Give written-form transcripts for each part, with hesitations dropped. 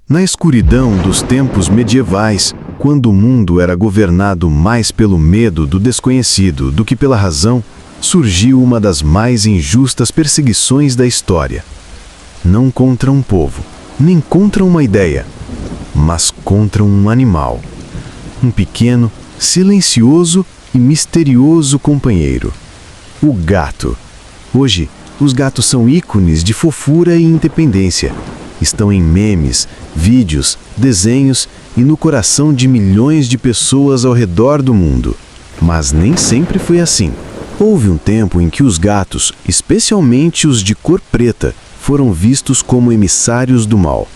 Na escuridão dos tempos medievais, quando o mundo era governado mais pelo medo do desconhecido do que pela razão, surgiu uma das mais injustas perseguições da história. Não contra um povo, nem contra uma ideia, mas contra um animal. Um pequeno, silencioso e misterioso companheiro. O gato. Hoje, os gatos são ícones de fofura e independência. Estão em memes, vídeos, desenhos e no coração de milhões de pessoas ao redor do mundo. Mas nem sempre foi assim. Houve um tempo em que os gatos, especialmente os de cor preta, foram vistos como emissários do mal.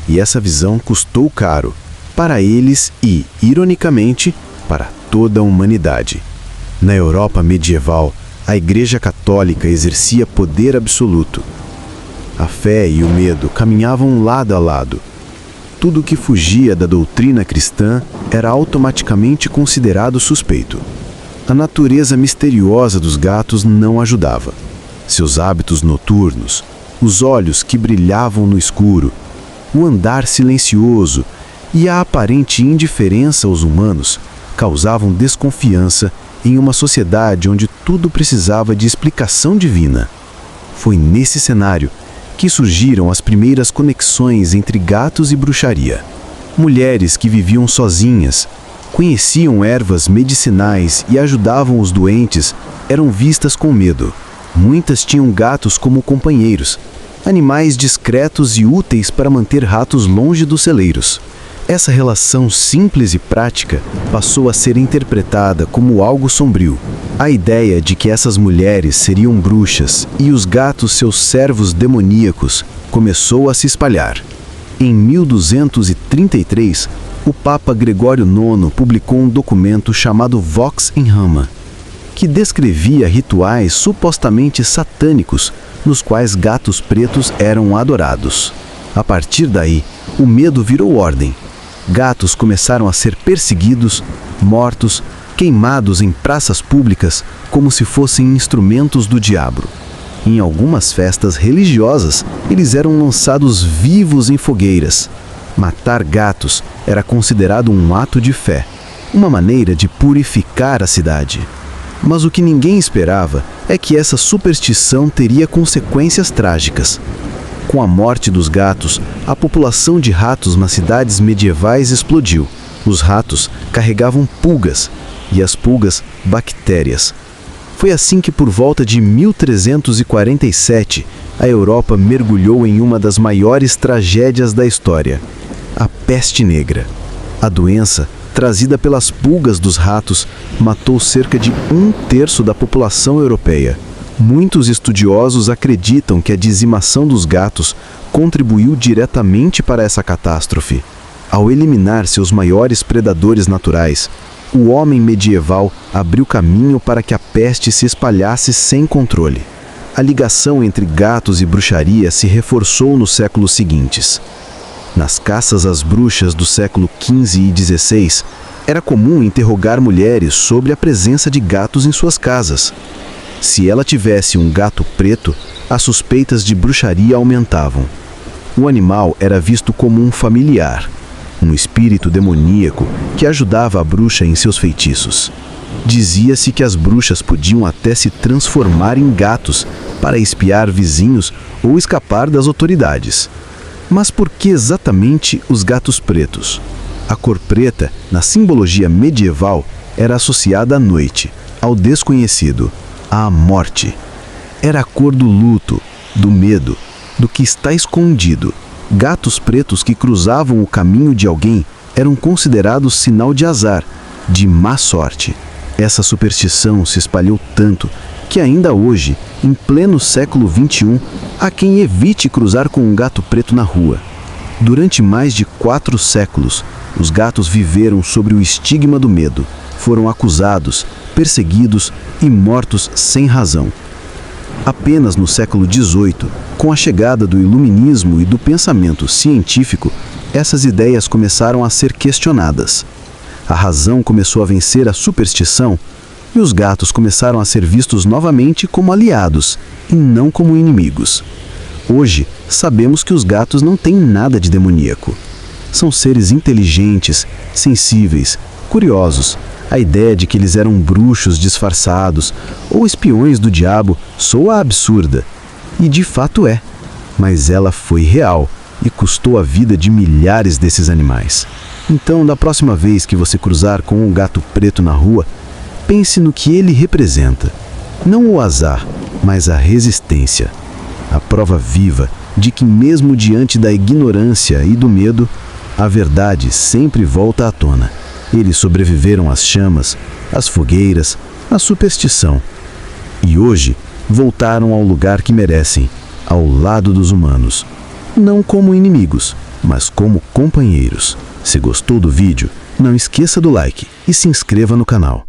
E essa visão custou caro, para eles e, ironicamente, para toda a humanidade. Na Europa medieval, a Igreja Católica exercia poder absoluto. A fé e o medo caminhavam lado a lado. Tudo que fugia da doutrina cristã era automaticamente considerado suspeito. A natureza misteriosa dos gatos não ajudava. Seus hábitos noturnos, os olhos que brilhavam no escuro, o andar silencioso e a aparente indiferença aos humanos causavam desconfiança em uma sociedade onde tudo precisava de explicação divina. Foi nesse cenário que surgiram as primeiras conexões entre gatos e bruxaria. Mulheres que viviam sozinhas, conheciam ervas medicinais e ajudavam os doentes eram vistas com medo. Muitas tinham gatos como companheiros, animais discretos e úteis para manter ratos longe dos celeiros. Essa relação simples e prática passou a ser interpretada como algo sombrio. A ideia de que essas mulheres seriam bruxas e os gatos seus servos demoníacos começou a se espalhar. Em 1233, o Papa Gregório IX publicou um documento chamado Vox in Rama, que descrevia rituais supostamente satânicos nos quais gatos pretos eram adorados. A partir daí, o medo virou ordem. Gatos começaram a ser perseguidos, mortos, queimados em praças públicas como se fossem instrumentos do diabo. Em algumas festas religiosas, eles eram lançados vivos em fogueiras. Matar gatos era considerado um ato de fé, uma maneira de purificar a cidade. Mas o que ninguém esperava é que essa superstição teria consequências trágicas. Com a morte dos gatos, a população de ratos nas cidades medievais explodiu. Os ratos carregavam pulgas e as pulgas bactérias. Foi assim que por volta de 1347, a Europa mergulhou em uma das maiores tragédias da história, a Peste Negra. A doença, trazida pelas pulgas dos ratos, matou cerca de 1/3 da população europeia. Muitos estudiosos acreditam que a dizimação dos gatos contribuiu diretamente para essa catástrofe. Ao eliminar seus maiores predadores naturais, o homem medieval abriu caminho para que a peste se espalhasse sem controle. A ligação entre gatos e bruxaria se reforçou nos séculos seguintes. Nas caças às bruxas do século XV e XVI, era comum interrogar mulheres sobre a presença de gatos em suas casas. Se ela tivesse um gato preto, as suspeitas de bruxaria aumentavam. O animal era visto como um familiar, um espírito demoníaco que ajudava a bruxa em seus feitiços. Dizia-se que as bruxas podiam até se transformar em gatos para espiar vizinhos ou escapar das autoridades. Mas por que exatamente os gatos pretos? A cor preta, na simbologia medieval, era associada à noite, ao desconhecido, à morte. Era a cor do luto, do medo, do que está escondido. Gatos pretos que cruzavam o caminho de alguém eram considerados sinal de azar, de má sorte. Essa superstição se espalhou tanto que ainda hoje, em pleno século XXI, há quem evite cruzar com um gato preto na rua. Durante mais de 4 séculos, os gatos viveram sob o estigma do medo. Foram acusados, perseguidos e mortos sem razão. Apenas no século XVIII, com a chegada do iluminismo e do pensamento científico, essas ideias começaram a ser questionadas. A razão começou a vencer a superstição e os gatos começaram a ser vistos novamente como aliados e não como inimigos. Hoje, sabemos que os gatos não têm nada de demoníaco. São seres inteligentes, sensíveis, curiosos. A ideia de que eles eram bruxos disfarçados ou espiões do diabo soa absurda. E de fato é. Mas ela foi real e custou a vida de milhares desses animais. Então, da próxima vez que você cruzar com um gato preto na rua, pense no que ele representa. Não o azar, mas a resistência. A prova viva de que mesmo diante da ignorância e do medo, a verdade sempre volta à tona. Eles sobreviveram às chamas, às fogueiras, à superstição. E hoje voltaram ao lugar que merecem, ao lado dos humanos. Não como inimigos, mas como companheiros. Se gostou do vídeo, não esqueça do like e se inscreva no canal.